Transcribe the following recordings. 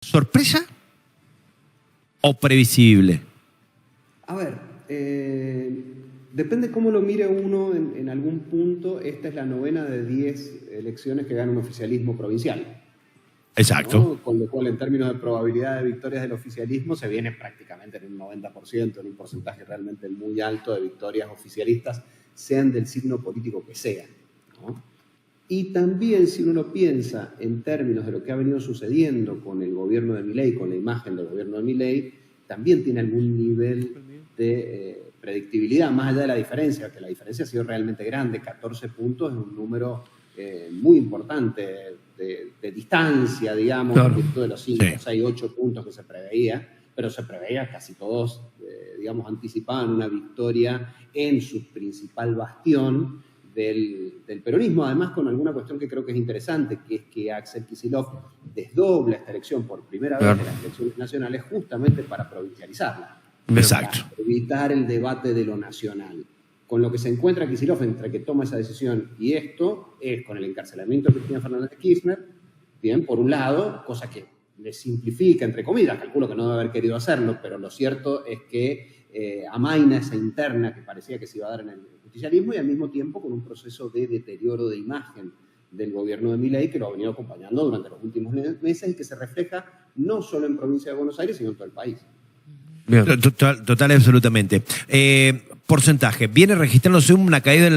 ¿Sorpresa o previsible? A ver, depende cómo lo mire uno en algún punto. Esta es la novena de 10 elecciones que gana un oficialismo provincial. Exacto. ¿No? Con lo cual, en términos de probabilidad de victorias del oficialismo, se viene prácticamente en un 90%, en un porcentaje realmente muy alto de victorias oficialistas, sean del signo político que sean, ¿no? Y también, si uno piensa en términos de lo que ha venido sucediendo con el gobierno de Milei, con la imagen del gobierno de Milei, también tiene algún nivel de predictibilidad, más allá de la diferencia, que la diferencia ha sido realmente grande. 14 puntos es un número muy importante de distancia, digamos, claro, en virtud de los 5, sí, 6, 8 puntos que se preveía, pero se preveía casi todos, digamos, anticipaban una victoria en su principal bastión del peronismo, además con alguna cuestión que creo que es interesante, que es que Axel Kicillof desdobla esta elección por primera vez en las elecciones nacionales justamente para provincializarla. exacto. Para evitar el debate de lo nacional. Con lo que se encuentra Kicillof entre que toma esa decisión y esto es con el encarcelamiento de Cristina Fernández de Kirchner, bien, por un lado, cosa que le simplifica, entre comillas, calculo que no debe haber querido hacerlo, pero lo cierto es que amaina esa interna que parecía que se iba a dar en el justicialismo y al mismo tiempo con un proceso de deterioro de imagen del gobierno de Milei que lo ha venido acompañando durante los últimos meses y que se refleja no solo en provincia de Buenos Aires, sino en todo el país. Bien. Total, absolutamente. Porcentaje. Viene registrándose una caída en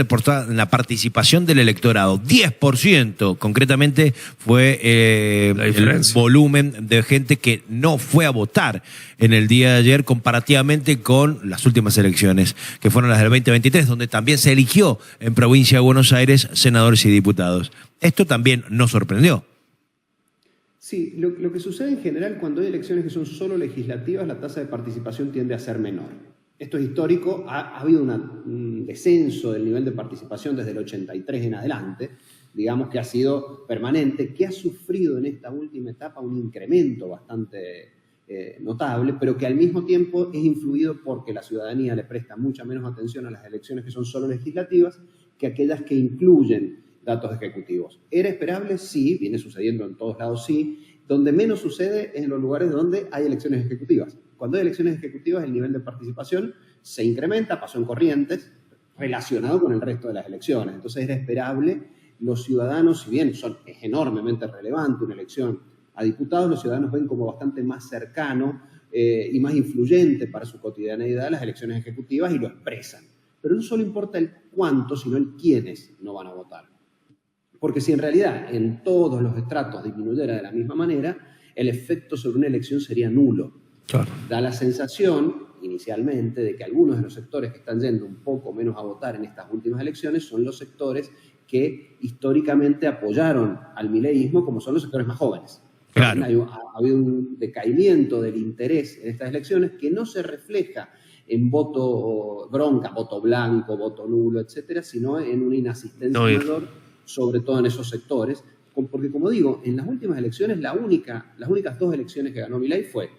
la participación del electorado. 10%, concretamente, fue el volumen de gente que no fue a votar en el día de ayer comparativamente con las últimas elecciones, que fueron las del 2023, donde también se eligió en provincia de Buenos Aires senadores y diputados. Esto también nos sorprendió. Sí, lo que sucede en general cuando hay elecciones que son solo legislativas, la tasa de participación tiende a ser menor. Esto es histórico, ha habido un descenso del nivel de participación desde el 83 en adelante, digamos que ha sido permanente, que ha sufrido en esta última etapa un incremento bastante notable, pero que al mismo tiempo es influido porque la ciudadanía le presta mucha menos atención a las elecciones que son solo legislativas que aquellas que incluyen datos ejecutivos. ¿Era esperable? Sí, viene sucediendo en todos lados, sí. Donde menos sucede es en los lugares donde hay elecciones ejecutivas. Cuando hay elecciones ejecutivas, el nivel de participación se incrementa, pasó en Corrientes, relacionado con el resto de las elecciones. Entonces era esperable. Los ciudadanos, si bien es enormemente relevante una elección a diputados, los ciudadanos ven como bastante más cercano y más influyente para su cotidianeidad las elecciones ejecutivas y lo expresan. Pero no solo importa el cuánto, sino el quiénes no van a votar. Porque si en realidad en todos los estratos disminuyera de la misma manera, el efecto sobre una elección sería nulo. Claro. Da la sensación, inicialmente, de que algunos de los sectores que están yendo un poco menos a votar en estas últimas elecciones son los sectores que históricamente apoyaron al mileísmo, como son los sectores más jóvenes. Claro. Ha habido un decaimiento del interés en estas elecciones que no se refleja en voto bronca, voto blanco, voto nulo, etcétera, sino en una inasistencia mayor, sobre todo en esos sectores, porque como digo, en las últimas elecciones, las únicas 2 elecciones que ganó Milei fue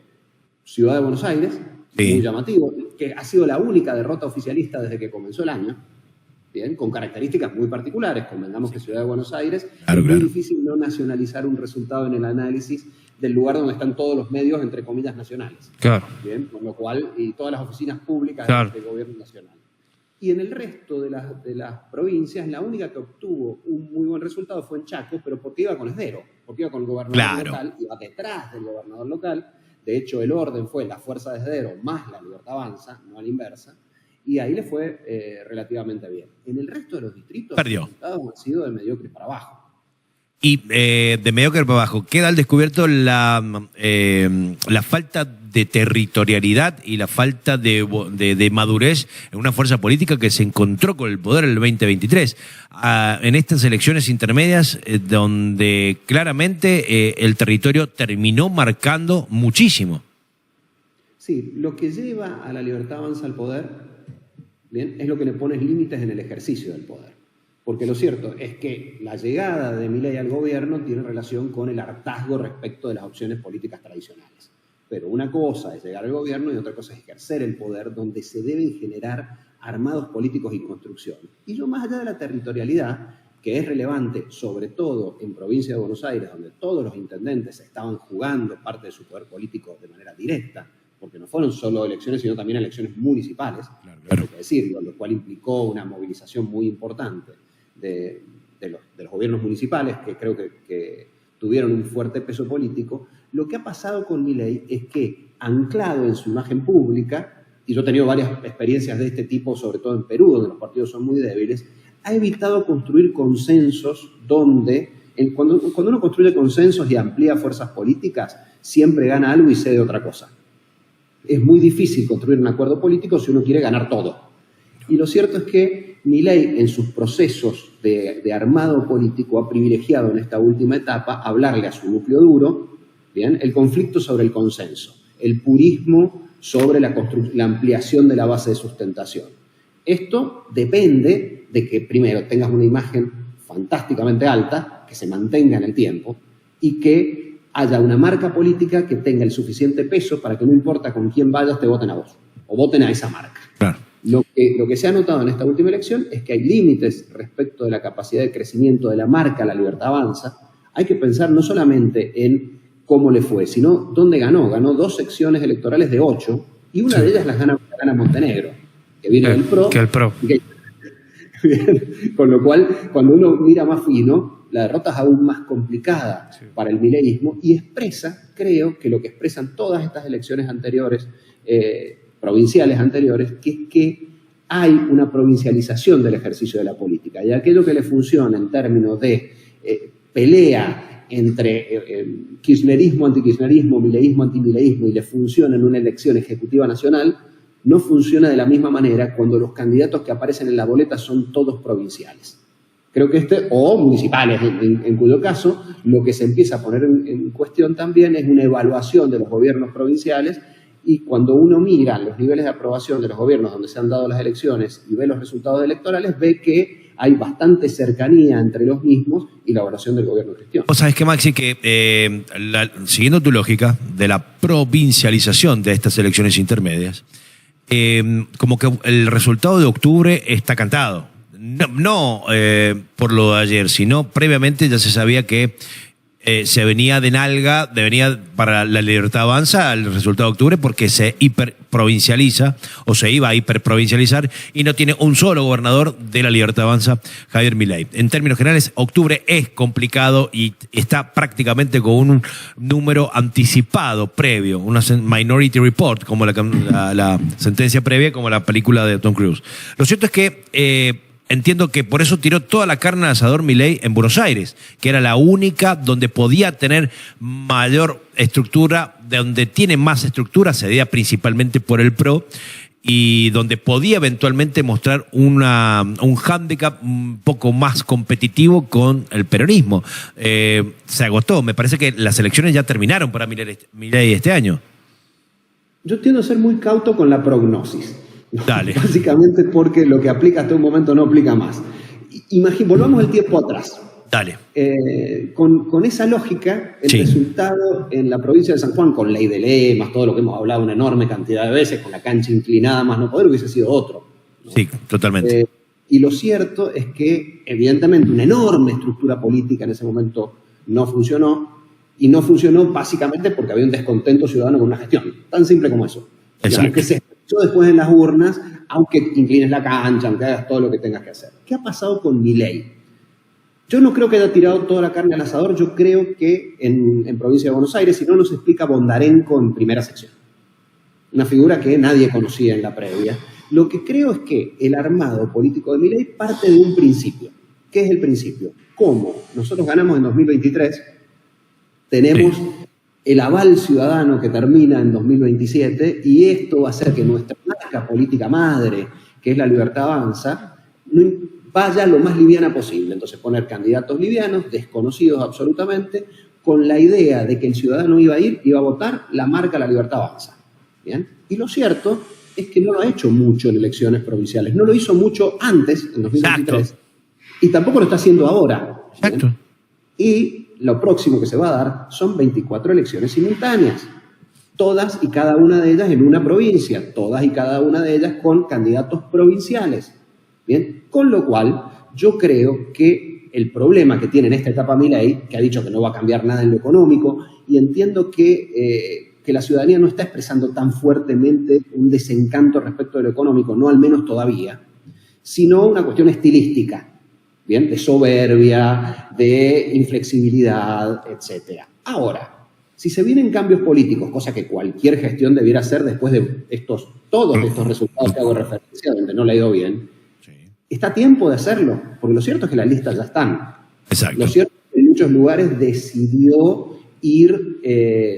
Ciudad de Buenos Aires, muy llamativo, que ha sido la única derrota oficialista desde que comenzó el año, bien, con características muy particulares. Convengamos que Ciudad de Buenos Aires es muy difícil no nacionalizar un resultado en el análisis del lugar donde están todos los medios, entre comillas, nacionales. Claro. Bien, con lo cual, y todas las oficinas públicas del gobierno nacional. Y en el resto de las provincias, la única que obtuvo un muy buen resultado fue en Chaco, pero porque iba con Esdero, porque iba con el gobernador local, iba detrás del gobernador local. De hecho, el orden fue la fuerza de Esdero más la Libertad Avanza, no a la inversa, y ahí le fue relativamente bien. En el resto de los distritos, los resultados han sido de mediocre para abajo. Y de mediocre para abajo, queda al descubierto la falta de territorialidad y la falta de madurez en una fuerza política que se encontró con el poder en el 2023. En estas elecciones intermedias, donde claramente el territorio terminó marcando muchísimo. Sí, lo que lleva a la Libertad Avanza al poder, bien, es lo que le pone límites en el ejercicio del poder. Porque lo cierto es que la llegada de Milei al gobierno tiene relación con el hartazgo respecto de las opciones políticas tradicionales. Pero una cosa es llegar al gobierno y otra cosa es ejercer el poder, donde se deben generar armados políticos y construcción. Y yo, más allá de la territorialidad, que es relevante, sobre todo en provincia de Buenos Aires, donde todos los intendentes estaban jugando parte de su poder político de manera directa, porque no fueron solo elecciones, sino también elecciones municipales, claro. Hay que decirlo, lo cual implicó una movilización muy importante de los gobiernos municipales, que creo que tuvieron un fuerte peso político. Lo que ha pasado con Milei es que, anclado en su imagen pública, y yo he tenido varias experiencias de este tipo, sobre todo en Perú, donde los partidos son muy débiles, ha evitado construir consensos donde, cuando uno construye consensos y amplía fuerzas políticas, siempre gana algo y cede otra cosa. Es muy difícil construir un acuerdo político si uno quiere ganar todo. Y lo cierto es que Milei, en sus procesos de armado político, ha privilegiado en esta última etapa hablarle a su núcleo duro, ¿bien?, el conflicto sobre el consenso, el purismo sobre la ampliación de la base de sustentación. Esto depende de que, primero, tengas una imagen fantásticamente alta, que se mantenga en el tiempo, y que haya una marca política que tenga el suficiente peso para que no importa con quién vayas, te voten a vos, o voten a esa marca. Claro. Lo que se ha notado en esta última elección es que hay límites respecto de la capacidad de crecimiento de la marca La Libertad Avanza. Hay que pensar no solamente en cómo le fue, sino dónde ganó. Ganó 2 secciones electorales de 8, y una de ellas la gana Montenegro, que viene del PRO. Que el PRO. Con lo cual, cuando uno mira más fino, la derrota es aún más complicada para el mileísmo, y expresa, creo, que lo que expresan todas estas elecciones anteriores, provinciales anteriores, que es que hay una provincialización del ejercicio de la política, y aquello que le funciona en términos de pelea entre kirchnerismo, antikirchnerismo, mileísmo, antimileísmo, y le funciona en una elección ejecutiva nacional, no funciona de la misma manera cuando los candidatos que aparecen en la boleta son todos provinciales. Creo que o municipales, en cuyo caso lo que se empieza a poner en cuestión también es una evaluación de los gobiernos provinciales, y cuando uno mira los niveles de aprobación de los gobiernos donde se han dado las elecciones y ve los resultados electorales, ve que hay bastante cercanía entre los mismos y la evaluación del gobierno cristiano. Vos sabés que, Maxi, que siguiendo tu lógica de la provincialización de estas elecciones intermedias, como que el resultado de octubre está cantado. No por lo de ayer, sino previamente ya se sabía que se venía de nalga, venía para La Libertad Avanza el resultado de octubre, porque se hiperprovincializa, o se iba a hiperprovincializar, y no tiene un solo gobernador de La Libertad Avanza, Javier Milei. En términos generales, octubre es complicado y está prácticamente con un número anticipado previo, una Minority Report, como la sentencia previa, como la película de Tom Cruise. Lo cierto es que entiendo que por eso tiró toda la carne al asador Milei en Buenos Aires, que era la única donde podía tener mayor estructura, donde tiene más estructura, cedida principalmente por el PRO, y donde podía eventualmente mostrar un hándicap un poco más competitivo con el peronismo. Se agotó. Me parece que las elecciones ya terminaron para Milei este año. Yo tiendo a ser muy cauto con la prognosis. Dale. Básicamente porque lo que aplica hasta un momento no aplica más. Volvamos el tiempo atrás. Dale. Con esa lógica, el resultado en la provincia de San Juan, con ley de lemas, todo lo que hemos hablado una enorme cantidad de veces, con la cancha inclinada más no poder, hubiese sido otro, ¿no? Sí, totalmente. Y lo cierto es que, evidentemente, una enorme estructura política en ese momento no funcionó, y no funcionó básicamente porque había un descontento ciudadano con una gestión. Tan simple como eso. Digamos, que se expresó después en las urnas, aunque inclines la cancha, aunque hagas todo lo que tengas que hacer. ¿Qué ha pasado con Milei? Yo no creo que haya tirado toda la carne al asador. Yo creo que en provincia de Buenos Aires, si no, nos explica Bondarenko en primera sección. Una figura que nadie conocía en la previa. Lo que creo es que el armado político de Milei parte de un principio. ¿Qué es el principio? ¿Cómo? Nosotros ganamos en 2023, tenemos el aval ciudadano que termina en 2027, y esto va a hacer que nuestra marca política madre, que es La Libertad Avanza, vaya lo más liviana posible. Entonces, poner candidatos livianos, desconocidos absolutamente, con la idea de que el ciudadano iba a votar la marca La Libertad Avanza. ¿Bien? Y lo cierto es que no lo ha hecho mucho en elecciones provinciales. No lo hizo mucho antes, en 2023, exacto, y tampoco lo está haciendo ahora. Exacto. Y lo próximo que se va a dar son 24 elecciones simultáneas, todas y cada una de ellas en una provincia, todas y cada una de ellas con candidatos provinciales. Bien, con lo cual yo creo que el problema que tiene en esta etapa Milei, que ha dicho que no va a cambiar nada en lo económico, y entiendo que la ciudadanía no está expresando tan fuertemente un desencanto respecto de lo económico, no al menos todavía, sino una cuestión estilística, ¿bien? De soberbia, de inflexibilidad, etc. Ahora, si se vienen cambios políticos, cosa que cualquier gestión debiera hacer después de todos estos resultados que hago referencia, donde no le ha ido bien, está a tiempo de hacerlo, porque lo cierto es que las listas ya están. Exacto. Lo cierto es que en muchos lugares decidió ir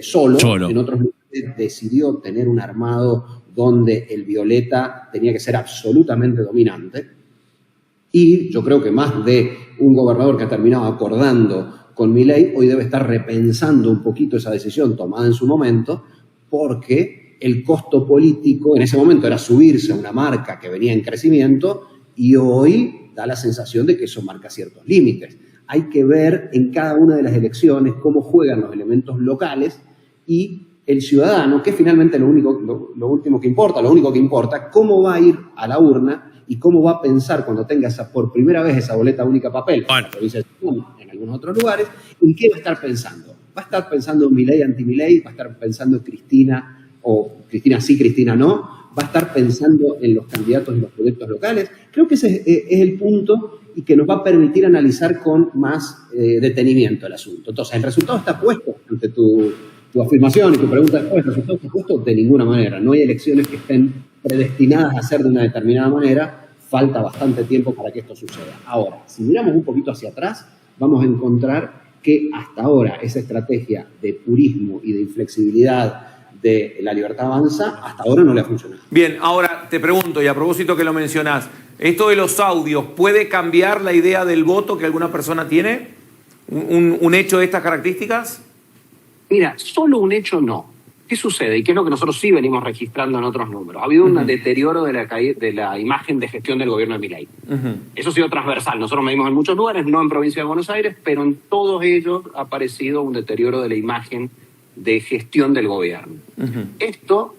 solo, en otros lugares decidió tener un armado donde el violeta tenía que ser absolutamente dominante, y yo creo que más de un gobernador que ha terminado acordando con Milei, hoy debe estar repensando un poquito esa decisión tomada en su momento, porque el costo político en ese momento era subirse a una marca que venía en crecimiento, y hoy da la sensación de que eso marca ciertos límites. Hay que ver en cada una de las elecciones cómo juegan los elementos locales, y el ciudadano, que es finalmente lo último que importa, lo único que importa, cómo va a ir a la urna y cómo va a pensar cuando tenga por primera vez esa boleta única papel, en algunos otros lugares, y qué va a estar pensando. ¿Va a estar pensando en Milei, anti-Milei? ¿Va a estar pensando en Cristina, o Cristina sí, Cristina no? ¿Va a estar pensando en los candidatos y los proyectos locales? Creo que ese es el punto, y que nos va a permitir analizar con más detenimiento el asunto. Entonces, el resultado está puesto ante tu afirmación y tu pregunta después. El resultado está puesto de ninguna manera. No hay elecciones que estén predestinadas a ser de una determinada manera. Falta bastante tiempo para que esto suceda. Ahora, si miramos un poquito hacia atrás, vamos a encontrar que hasta ahora esa estrategia de purismo y de inflexibilidad de La Libertad Avanza, hasta ahora no le ha funcionado. Bien, ahora te pregunto, y a propósito que lo mencionás, ¿esto de los audios puede cambiar la idea del voto que alguna persona tiene? ¿Un hecho de estas características? Mira, solo un hecho no. ¿Qué sucede? Y qué es lo que nosotros sí venimos registrando en otros números. Ha habido un deterioro de la imagen de gestión del gobierno de Milei. Eso ha sido transversal. Nosotros medimos en muchos lugares, no en Provincia de Buenos Aires, pero en todos ellos ha aparecido un deterioro de la imagen de gestión del gobierno. Esto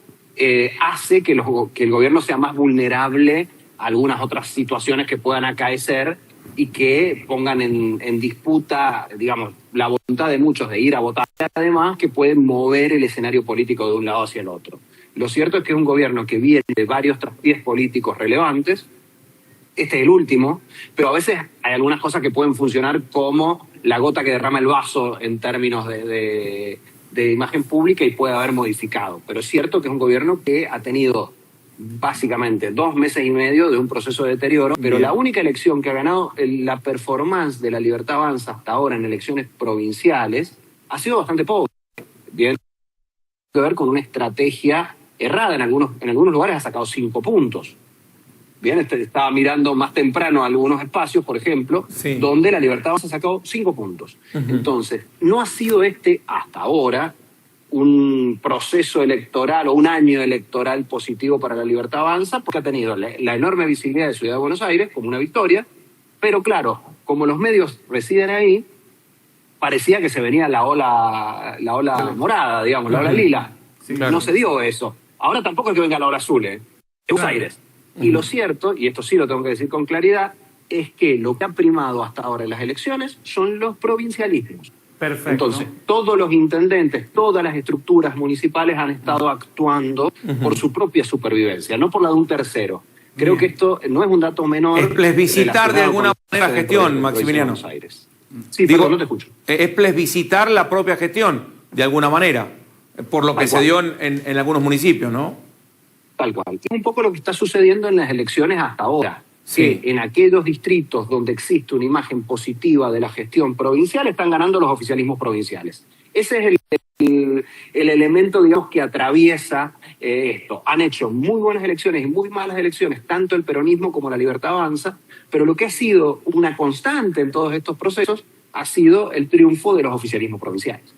hace que el gobierno sea más vulnerable a algunas otras situaciones que puedan acaecer y que pongan en disputa, digamos, la voluntad de muchos de ir a votar, además que pueden mover el escenario político de un lado hacia el otro. Lo cierto es que es un gobierno que viene de varios traspiés políticos relevantes. Este es el último, pero a veces hay algunas cosas que pueden funcionar como la gota que derrama el vaso en términos de imagen pública, y puede haber modificado. Pero es cierto que es un gobierno que ha tenido básicamente 2 meses y medio de un proceso de deterioro, pero la única elección que ha ganado la performance de La Libertad Avanza hasta ahora en elecciones provinciales ha sido bastante pobre. Bien, tiene que ver con una estrategia errada. En algunos lugares ha sacado 5 puntos. Bien, estaba mirando más temprano algunos espacios, por ejemplo, donde La Libertad Avanza ha sacado 5 puntos. Entonces, no ha sido hasta ahora, un proceso electoral o un año electoral positivo para La Libertad Avanza, porque ha tenido la enorme visibilidad de Ciudad de Buenos Aires como una victoria, pero claro, como los medios residen ahí, parecía que se venía la ola morada, digamos, la ola lila. Sí, claro. No se dio eso. Ahora tampoco es que venga la ola azul, de Buenos Aires. Y lo cierto, y esto sí lo tengo que decir con claridad, es que lo que ha primado hasta ahora en las elecciones son los provincialismos. Perfecto. Entonces, todos los intendentes, todas las estructuras municipales han estado actuando por su propia supervivencia, no por la de un tercero. Creo que esto no es un dato menor. Es plebiscitar de alguna manera la gestión, Maximiliano. Sí, digo, no te escucho. Es plebiscitar la propia gestión, de alguna manera, por lo que se dio en algunos municipios, ¿no? Tal cual. Es un poco lo que está sucediendo en las elecciones hasta ahora. Que en aquellos distritos donde existe una imagen positiva de la gestión provincial están ganando los oficialismos provinciales. Ese es el elemento, digamos, que atraviesa esto. Han hecho muy buenas elecciones y muy malas elecciones, tanto el peronismo como La Libertad Avanza, pero lo que ha sido una constante en todos estos procesos ha sido el triunfo de los oficialismos provinciales.